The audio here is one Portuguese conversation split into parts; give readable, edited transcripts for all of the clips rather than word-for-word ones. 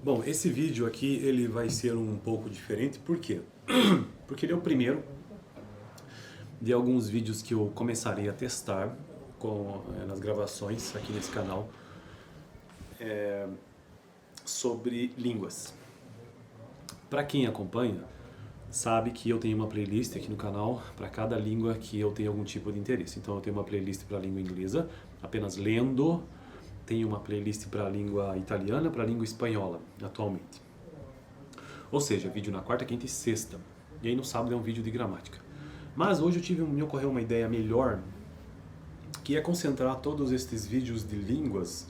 Bom, esse vídeo aqui ele vai ser um pouco diferente, por quê? Porque ele é o primeiro de alguns vídeos que eu começarei a testar nas gravações aqui nesse canal sobre línguas. Para quem acompanha, sabe que eu tenho uma playlist aqui no canal para cada língua que eu tenho algum tipo de interesse. Então eu tenho uma playlist para a língua inglesa, apenas lendo. Tenho uma playlist para a língua italiana, para a língua espanhola, atualmente. Ou seja, vídeo na quarta, quinta e sexta. E aí no sábado é um vídeo de gramática. Mas hoje me ocorreu uma ideia melhor, que é concentrar todos estes vídeos de línguas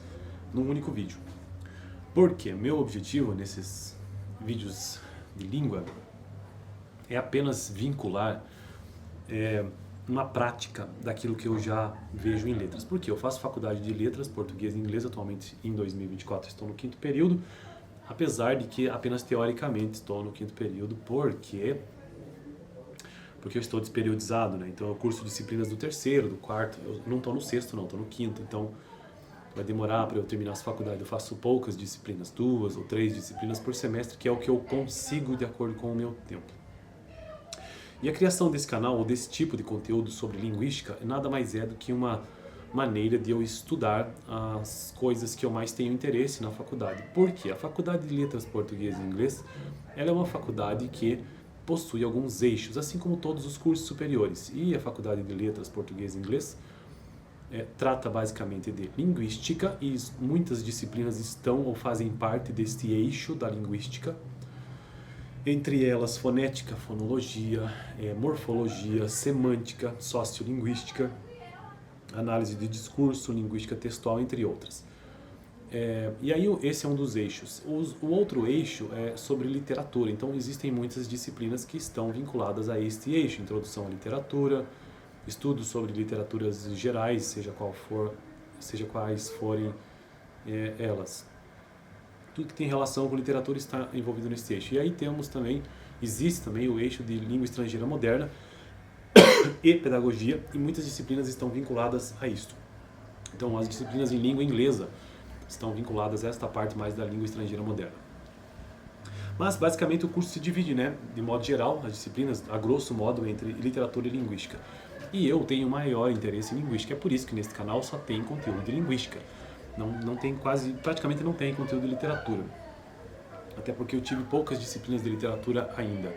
num único vídeo. Porque meu objetivo nesses vídeos de língua é apenas vincular uma prática daquilo que eu já vejo em letras. Porque eu faço faculdade de letras, português e inglês, atualmente em 2024 estou no 5º período, apesar de que apenas teoricamente estou no 5º período, porque eu estou desperiodizado, né? Então eu curso disciplinas do 3º, do 4º, eu não estou no 6º não, estou no 5º, então vai demorar para eu terminar essa faculdade. Eu faço poucas disciplinas, 2 ou 3 disciplinas por semestre, que é o que eu consigo de acordo com o meu tempo. E a criação desse canal, ou desse tipo de conteúdo sobre linguística, nada mais é do que uma maneira de eu estudar as coisas que eu mais tenho interesse na faculdade. Por quê? A Faculdade de Letras Português e Inglês, ela é uma faculdade que possui alguns eixos, assim como todos os cursos superiores. E a Faculdade de Letras Português e Inglês trata basicamente de linguística, e muitas disciplinas estão ou fazem parte deste eixo da linguística. Entre elas, fonética, fonologia, morfologia, semântica, sociolinguística, análise de discurso, linguística textual, entre outras. E aí esse é um dos eixos. O outro eixo é sobre literatura. Então existem muitas disciplinas que estão vinculadas a este eixo. Introdução à literatura, estudos sobre literaturas gerais, seja quais forem elas. Tudo que tem relação com literatura está envolvido nesse eixo. E aí existe também o eixo de língua estrangeira moderna e pedagogia, e muitas disciplinas estão vinculadas a isto. Então as disciplinas em língua inglesa estão vinculadas a esta parte mais da língua estrangeira moderna. Mas basicamente o curso se divide, de modo geral, as disciplinas, a grosso modo, entre literatura e linguística. E eu tenho maior interesse em linguística, é por isso que neste canal só tem conteúdo de linguística. Praticamente não tem conteúdo de literatura. Até porque eu tive poucas disciplinas de literatura ainda.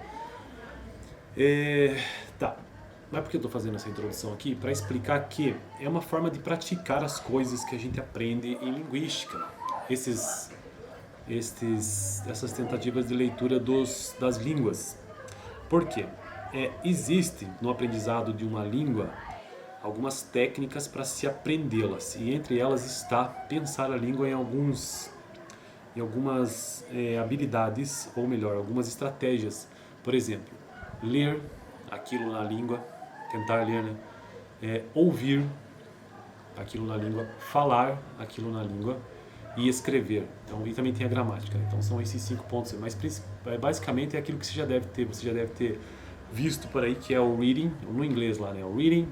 Mas por que eu estou fazendo essa introdução aqui? Para explicar que é uma forma de praticar as coisas que a gente aprende em linguística. Essas tentativas de leitura das línguas. Por quê? Existe no aprendizado de uma língua algumas técnicas para se aprendê-las, e entre elas está pensar a língua em algumas habilidades, ou melhor, algumas estratégias. Por exemplo, ler aquilo na língua, tentar ler, ouvir aquilo na língua, falar aquilo na língua e escrever. Então, e também tem a gramática. Então são esses 5 pontos, mas basicamente é aquilo que você já deve ter visto por aí, que é o reading, no inglês lá, o reading,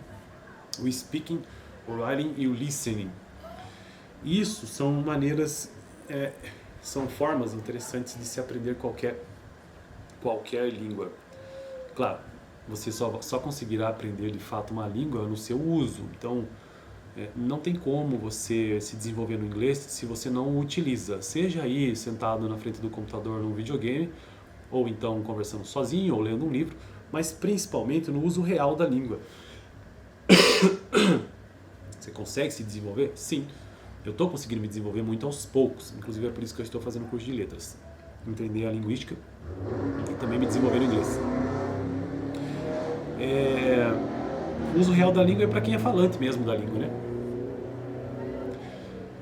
o speaking, o writing e o listening. Isso são são formas interessantes de se aprender qualquer língua. Claro, você só conseguirá aprender de fato uma língua no seu uso. Então, não tem como você se desenvolver no inglês se você não o utiliza. Seja aí sentado na frente do computador num videogame, ou então conversando sozinho, ou lendo um livro, mas principalmente no uso real da língua. Você consegue se desenvolver? Sim. Eu estou conseguindo me desenvolver muito aos poucos. Inclusive é por isso que eu estou fazendo curso de letras. Entender a linguística e também me desenvolver no inglês. O uso real da língua é para quem é falante mesmo da língua,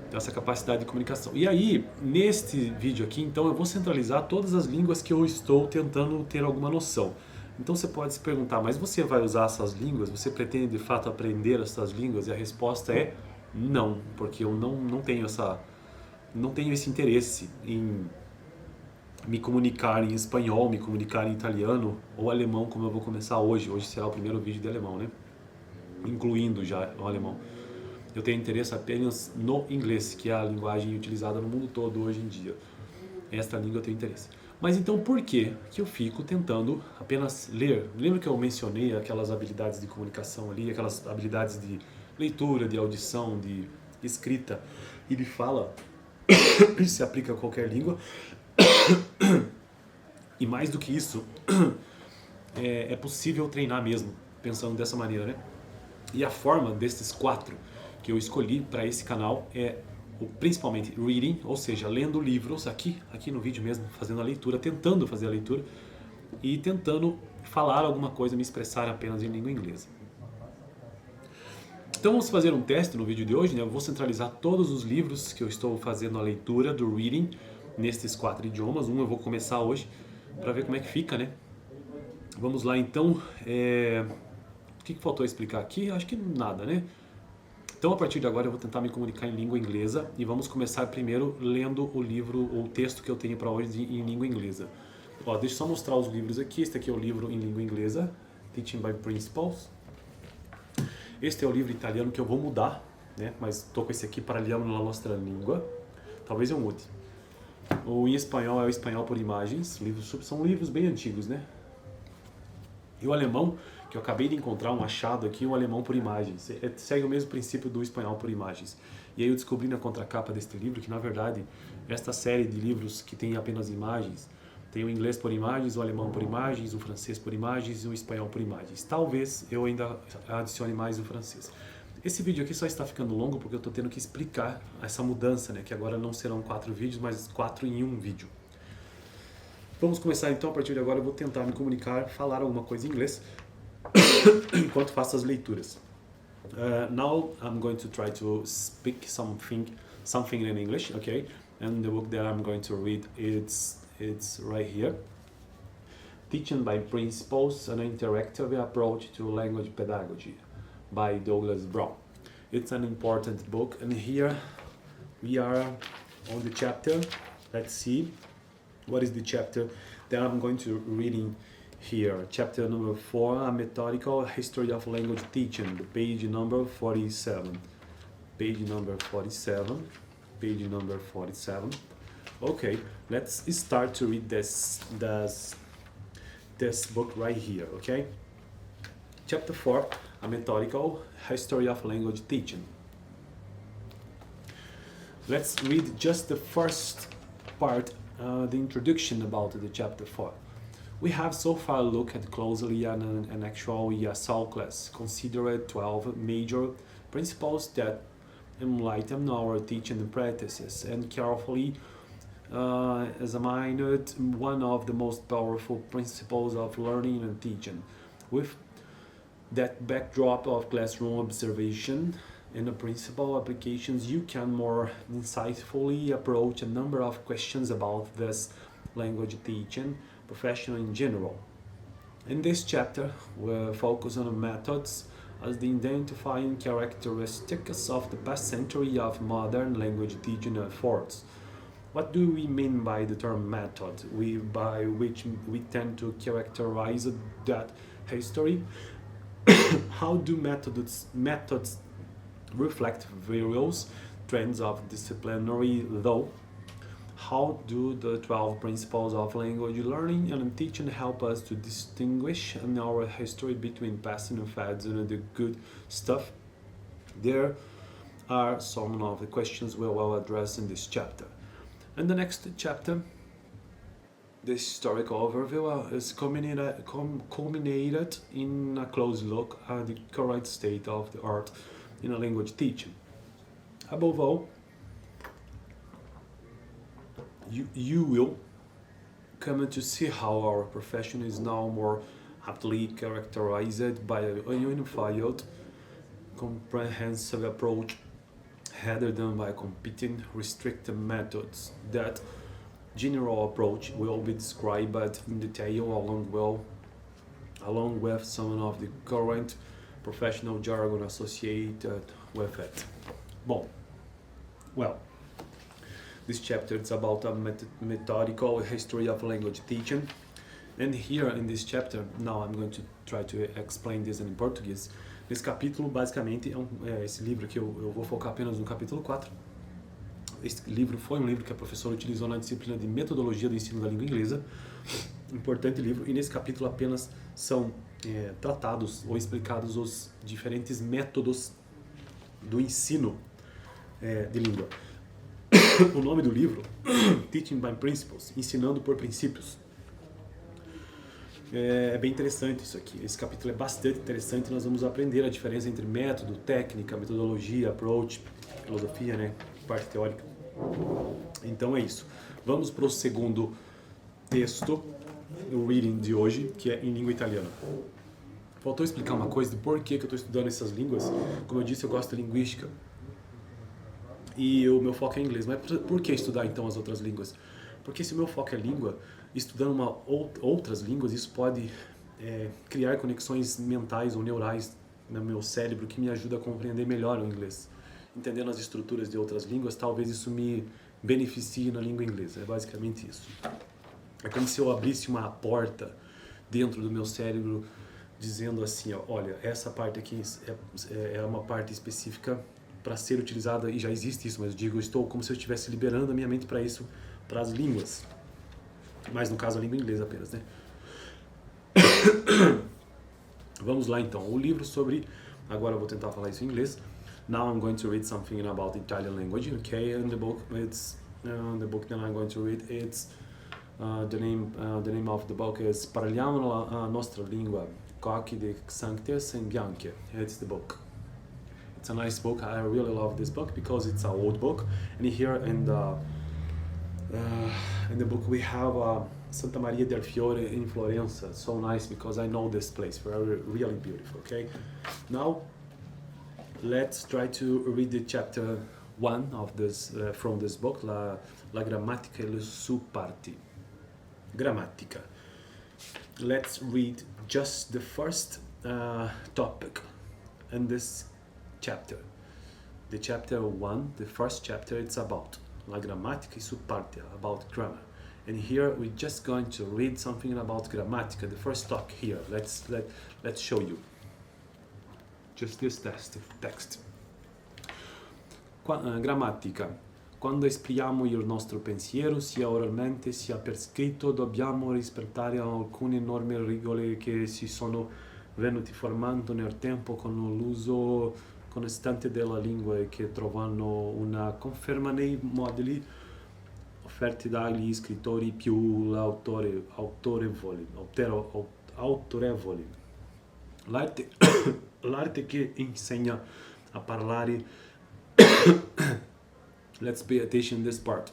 Então essa capacidade de comunicação. E aí, neste vídeo aqui, então eu vou centralizar todas as línguas que eu estou tentando ter alguma noção. Então você pode se perguntar, mas você vai usar essas línguas? Você pretende de fato aprender essas línguas? E a resposta é não, porque eu não tenho esse interesse em me comunicar em espanhol, me comunicar em italiano ou alemão, como eu vou começar hoje. Hoje será o primeiro vídeo de alemão, incluindo já o alemão. Eu tenho interesse apenas no inglês, que é a linguagem utilizada no mundo todo hoje em dia. esta língua eu tenho interesse. Mas então por que eu fico tentando apenas ler? Lembra que eu mencionei aquelas habilidades de comunicação ali, aquelas habilidades de leitura, de audição, de escrita e de fala? Isso se aplica a qualquer língua. E mais do que isso, é possível treinar mesmo, pensando dessa maneira, né? E a forma desses 4 que eu escolhi para esse canal é principalmente reading, ou seja, lendo livros aqui no vídeo mesmo, fazendo a leitura, tentando fazer a leitura e tentando falar alguma coisa, me expressar apenas em língua inglesa. Então vamos fazer um teste no vídeo de hoje, né? Eu vou centralizar todos os livros que eu estou fazendo a leitura do reading nestes 4 idiomas. Eu vou começar hoje para ver como é que fica, né? Vamos lá então. O que faltou explicar aqui? Acho que nada, né? Então, a partir de agora, eu vou tentar me comunicar em língua inglesa e vamos começar primeiro lendo o livro ou o texto que eu tenho para hoje em língua inglesa. Ó, deixa eu só mostrar os livros aqui. Este aqui é o livro em língua inglesa, Teaching by Principles. Este é o livro italiano que eu vou mudar, né? Mas estou com esse aqui, Parliamo la nostra lingua. Talvez eu mude. O em espanhol é o Espanhol por Imagens. São livros bem antigos, né? E o alemão, que eu acabei de encontrar um achado aqui, o alemão por imagens. Segue o mesmo princípio do espanhol por imagens. E aí eu descobri na contracapa deste livro que, na verdade, esta série de livros que tem apenas imagens, tem o inglês por imagens, o alemão por imagens, o francês por imagens e o espanhol por imagens. Talvez eu ainda adicione mais o francês. Esse vídeo aqui só está ficando longo porque eu estou tendo que explicar essa mudança, né? Que agora não serão 4 vídeos, mas 4 em um vídeo. Vamos começar então, a partir de agora eu vou tentar me comunicar, falar alguma coisa em inglês enquanto faço as leituras. Now I'm going to try to speak something in English, okay? And the book that I'm going to read it's right here. Teaching by Principles: An Interactive Approach to Language Pedagogy by Douglas Brown. It's an important book, and here we are on the chapter. Let's see. What is the chapter that I'm going to reading here? Chapter number 4, A Methodical History of Language Teaching, page number 47. Page number 47. Page number 47. Okay, let's start to read this book right here, okay? Chapter 4, A Methodical History of Language Teaching. Let's read just the first part, the introduction about the chapter 4. We have so far looked closely at an actual ESL class, considered 12 major principles that enlighten our teaching practices, and carefully examined one of the most powerful principles of learning and teaching. With that backdrop of classroom observation and the principal applications, you can more insightfully approach a number of questions about this language teaching profession in general. In this chapter, we'll focus on methods as the identifying characteristics of the past century of modern language teaching efforts. What do we mean by the term method, by which we tend to characterize that history? How do methods reflect various trends of disciplinary thought? How do the 12 principles of language learning and teaching help us to distinguish in our history between passing fads and the good stuff? There are some of the questions we will address in this chapter. In the next chapter, the historical overview is culminated in a close look at the current state of the art in a language teaching. Above all, you will come to see how our profession is now more aptly characterized by a unified, comprehensive approach rather than by competing, restrictive methods. That general approach will be described in detail along with some of the current professional jargon associated with it. Well, this chapter is about a methodical history of language teaching. And here in this chapter, now I'm going to try to explain this in Portuguese. Esse capítulo, basicamente, esse livro aqui, eu vou focar apenas no capítulo 4. Esse livro foi um livro que a professora utilizou na disciplina de metodologia do ensino da língua inglesa. Importante livro. E nesse capítulo apenas são tratados ou explicados os diferentes métodos do ensino de língua. O nome do livro, Teaching by Principles, Ensinando por Princípios. É bem interessante isso aqui. Esse capítulo é bastante interessante. Nós vamos aprender a diferença entre método, técnica, metodologia, approach, filosofia, né? Parte teórica. Então é isso. Vamos para o segundo texto, o reading de hoje, que é em língua italiana. Faltou explicar uma coisa do porquê que eu estou estudando essas línguas. Como eu disse, eu gosto de linguística. E o meu foco é inglês. Mas por que estudar então as outras línguas? Porque se o meu foco é língua, estudando outras línguas, isso pode criar conexões mentais ou neurais no meu cérebro que me ajuda a compreender melhor o inglês. Entendendo as estruturas de outras línguas, talvez isso me beneficie na língua inglesa. É basicamente isso. É como se eu abrisse uma porta dentro do meu cérebro dizendo assim, ó, olha, essa parte aqui é uma parte específica para ser utilizada, e já existe isso, mas eu digo, eu estou como se eu estivesse liberando a minha mente para isso, para as línguas. Mas no caso a língua inglesa apenas, né? Vamos lá então. O livro sobre... Agora eu vou tentar falar isso em inglês. Now I'm going to read something about Italian language, okay? And the book, the book that I'm going to read, it's the name of the book is Parliamo la nostra lingua, cocchi di sanctes and bianche. It's the book. It's a nice book. I really love this book because it's an old book. And here in the book we have Santa Maria del Fiore in Florenza. So nice because I know this place. Very, really beautiful. Okay. Now let's try to read the chapter 1 of this from this book, La Grammatica e le sue parti. Grammatica. Let's read just the first topic in this chapter. The chapter 1, the first chapter, it's about La Grammatica e sue parti, about grammar. And here we're just going to read something about Grammatica, the first talk here. Let's show you. Just this text. Grammatica. Quando esprimiamo il nostro pensiero, sia oralmente sia per scritto, dobbiamo rispettare alcune norme e regole che si sono venuti formando nel tempo con l'uso costante della lingua e che trovano una conferma nei modelli offerti dagli scrittori più autorevoli. L'arte che insegna a parlare. Let's pay attention to this part.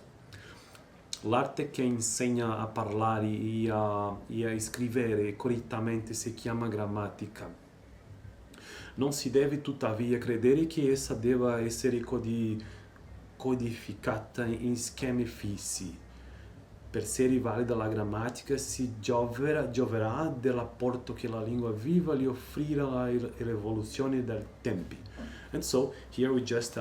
L'arte che insegna a parlare e a scrivere correttamente si chiama grammatica. Non si deve tuttavia credere che essa debba essere codificata in schemi fissi. Per essere valida la grammatica si gioverà dell'apporto che la lingua viva gli offrirà l'evoluzione dei tempi. And so here we just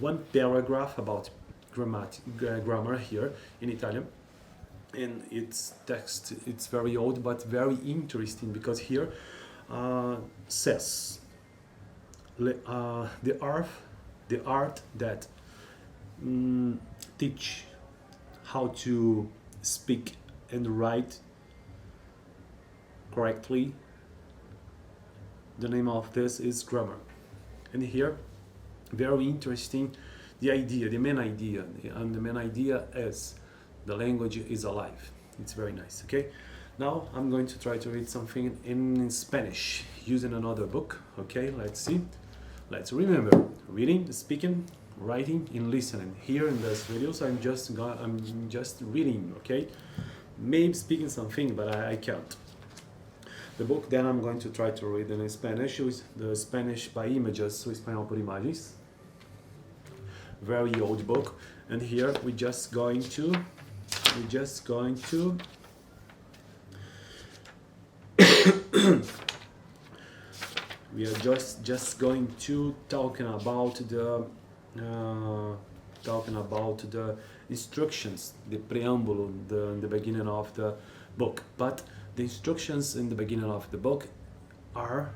one paragraph about grammar here in Italian, and its text, it's very old but very interesting because here says the art that teach how to speak and write correctly. The name of this is grammar. And here, very interesting, the main idea, and the main idea is the language is alive. It's very nice, okay? Now I'm going to try to read something in Spanish using another book, okay? Let's see. Let's remember, reading, speaking, writing, and listening. Here in this videos, I'm just reading, okay? Maybe speaking something, but I can't. The book that I'm going to try to read in Spanish is the Spanish by Images, o Espanhol por Imagens. Very old book, and here we're just going to we are just going to talking about the instructions, the preamble, the beginning of the book. But the instructions in the beginning of the book are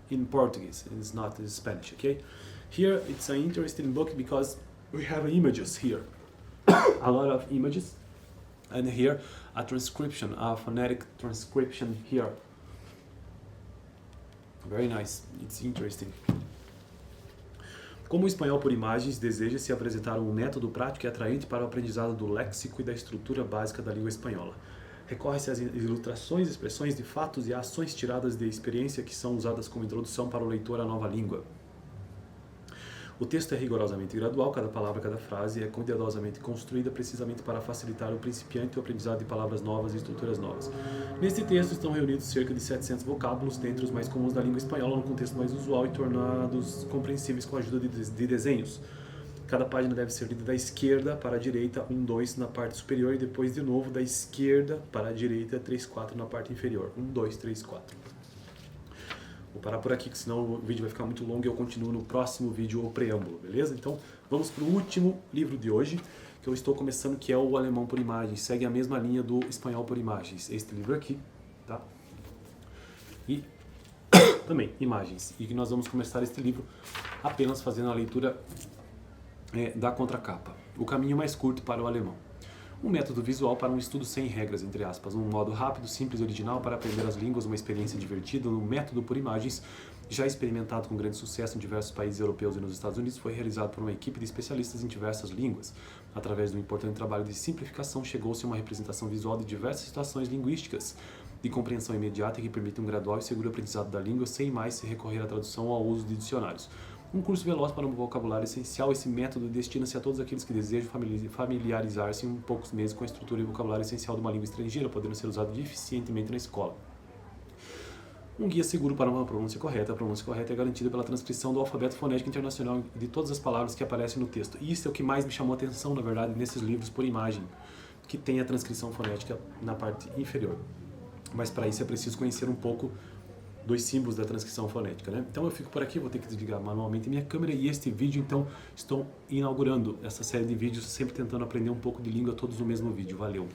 in Portuguese. It's not in Spanish. Okay, here it's an interesting book because we have images here. A lot of images. And here, a transcription, a phonetic transcription here. Very nice. It's interesting. Como o espanhol por imagens, deseja-se apresentar um método prático e atraente para o aprendizado do léxico e da estrutura básica da língua espanhola. Recorre-se às ilustrações, expressões de fatos e ações tiradas de experiência que são usadas como introdução para o leitor à nova língua. O texto é rigorosamente gradual, cada palavra, cada frase é cuidadosamente construída precisamente para facilitar ao principiante o aprendizado de palavras novas e estruturas novas. Neste texto estão reunidos cerca de 700 vocábulos, dentre os mais comuns da língua espanhola, num contexto mais usual e tornados compreensíveis com a ajuda de desenhos. Cada página deve ser lida da esquerda para a direita, 1, 2 na parte superior e depois de novo da esquerda para a direita, 3, 4 na parte inferior. 1, 2, 3, 4. Vou parar por aqui, que senão o vídeo vai ficar muito longo e eu continuo no próximo vídeo ou preâmbulo, beleza? Então, vamos para o último livro de hoje, que eu estou começando, que é o Alemão por Imagens. Segue a mesma linha do Espanhol por Imagens. Este livro aqui, tá? E também, imagens. E que nós vamos começar este livro apenas fazendo a leitura da contracapa. O caminho mais curto para o alemão. Um método visual para um estudo sem regras, entre aspas. Um modo rápido, simples e original para aprender as línguas, uma experiência divertida. Um método por imagens, já experimentado com grande sucesso em diversos países europeus e nos Estados Unidos, foi realizado por uma equipe de especialistas em diversas línguas. Através de um importante trabalho de simplificação, chegou-se a uma representação visual de diversas situações linguísticas, de compreensão imediata que permite um gradual e seguro aprendizado da língua, sem mais se recorrer à tradução ou ao uso de dicionários. Um curso veloz para um vocabulário essencial, esse método destina-se a todos aqueles que desejam familiarizar-se em poucos meses com a estrutura e vocabulário essencial de uma língua estrangeira, podendo ser usado eficientemente na escola. Um guia seguro para uma pronúncia correta. A pronúncia correta é garantida pela transcrição do alfabeto fonético internacional de todas as palavras que aparecem no texto. E isso é o que mais me chamou a atenção, na verdade, nesses livros por imagem, que tem a transcrição fonética na parte inferior. Mas para isso é preciso conhecer um pouco dos símbolos da transcrição fonética, né? Então eu fico por aqui, vou ter que desligar manualmente minha câmera e este vídeo, então, estou inaugurando essa série de vídeos, sempre tentando aprender um pouco de língua, todos no mesmo vídeo. Valeu!